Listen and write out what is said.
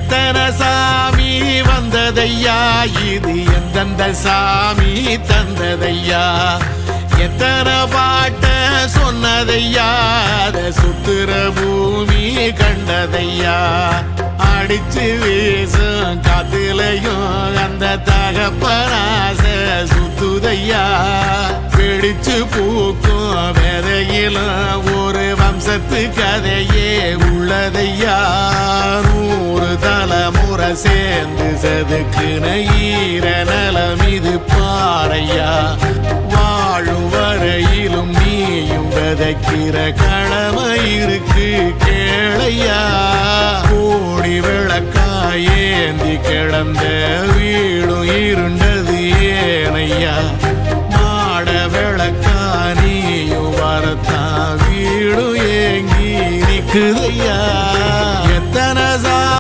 எத்தனை சாமி வந்ததையா, இது எந்தெந்த சாமி தந்ததையா, எத்தனை பாட்ட சொன்னதையா, அத சுத்துற பூமி கண்டதையா, அடிச்சு வீசும் காத்துலையும் அந்த தகப்பனாச சுத்துதையா, பிடிச்சு பூக்கும் விதையிலும் ஒரு வம்சத்து கதையே உள்ளதையா, 100 தலைமுறை சேர்ந்து செதுக்குன ஈர நலம் இது பாறையா, வாழும் வரையிலும் நீயும் விதைக்கிற கடமை இருக்கு கேளையா, கோடி விளக்காயேந்தி கிடந்த வீடும் இருண்டது ஏனையா, மாட விளக்கா நீயும் வரத்தான் வீடும் ஏங்கி நிக்குதையா.